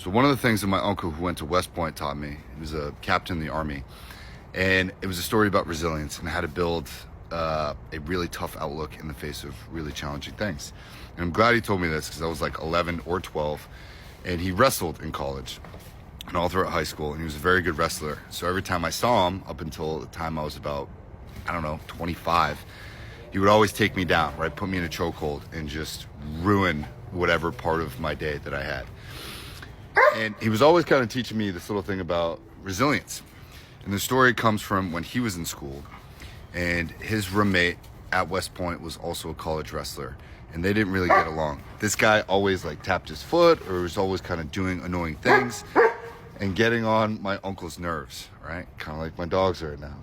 So one of the things that my uncle who went to West Point taught me, he was a captain in the Army, and it was a story about resilience and how to build a really tough outlook in the face of really challenging things. And I'm glad he told me this because I was like 11 or 12, and he wrestled in college and all throughout high school, and he was a very good wrestler. So every time I saw him, up until the time I was about, 25, he would always take me down, right? Put me in a chokehold and just ruin whatever part of my day that I had. And he was always kind of teaching me this little thing about resilience. And the story comes from when he was in school, and his roommate at West Point was also a college wrestler, and they didn't really get along. This guy always like tapped his foot or was always kind of doing annoying things and getting on my uncle's nerves, right? Kind of like my dogs are now.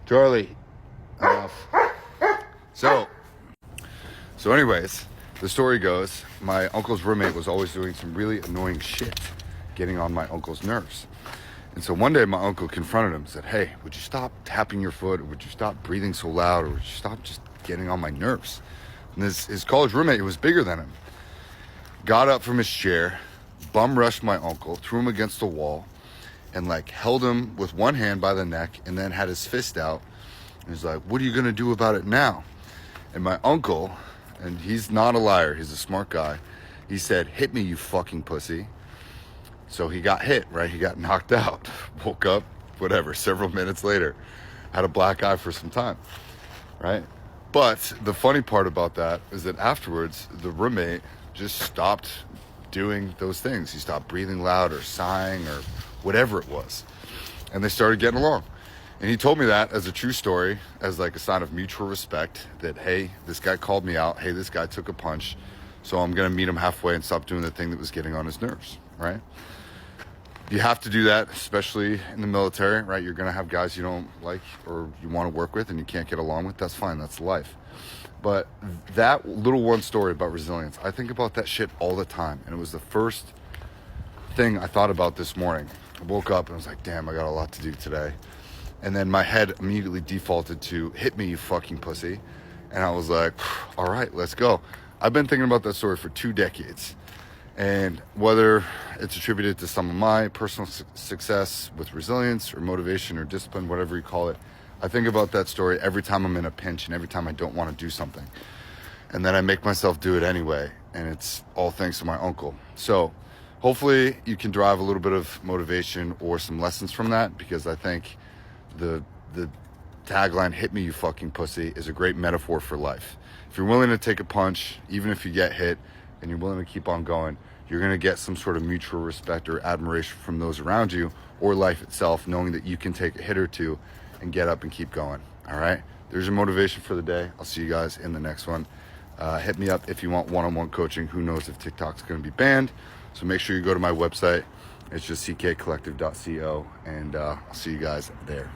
Charlie, enough. So anyways, the story goes, my uncle's roommate was always doing some really annoying shit, getting on my uncle's nerves. And so one day my uncle confronted him and said, "Hey, would you stop tapping your foot, or would you stop breathing so loud, or would you stop just getting on my nerves?" And his college roommate, who was bigger than him, got up from his chair, bum rushed my uncle, threw him against the wall, and like held him with one hand by the neck and then had his fist out. And he's like, "What are you gonna do about it now?" And my uncle, and he's not a liar, he's a smart guy, he said, "Hit me, you fucking pussy." So he got hit, right? He got knocked out, woke up, whatever, several minutes later, had a black eye for some time, right? But the funny part about that is that afterwards, the roommate just stopped doing those things. He stopped breathing loud or sighing or whatever it was. And they started getting along. And he told me that as a true story, as like a sign of mutual respect, that, hey, this guy called me out. Hey, this guy took a punch. So I'm going to meet him halfway and stop doing the thing that was getting on his nerves, right? You have to do that, especially in the military, right? You're going to have guys you don't like or you want to work with and you can't get along with. That's fine. That's life. But that little one story about resilience, I think about that shit all the time. And it was the first thing I thought about this morning. I woke up and I was like, damn, I got a lot to do today. And then my head immediately defaulted to, "Hit me, you fucking pussy." And I was like, all right, let's go. I've been thinking about that story for 2 decades. And whether it's attributed to some of my personal success with resilience or motivation or discipline, whatever you call it, I think about that story every time I'm in a pinch and every time I don't want to do something. And then I make myself do it anyway. And it's all thanks to my uncle. So hopefully you can derive a little bit of motivation or some lessons from that, because I think the tagline, "Hit me, you fucking pussy," is a great metaphor for life. If you're willing to take a punch, even if you get hit, and you're willing to keep on going, you're going to get some sort of mutual respect or admiration from those around you or life itself, knowing that you can take a hit or two and get up and keep going. All right? There's your motivation for the day. I'll see you guys in the next one. Hit me up if you want one-on-one coaching. Who knows if TikTok's going to be banned. So make sure you go to my website. It's just ckcollective.co, and I'll see you guys there.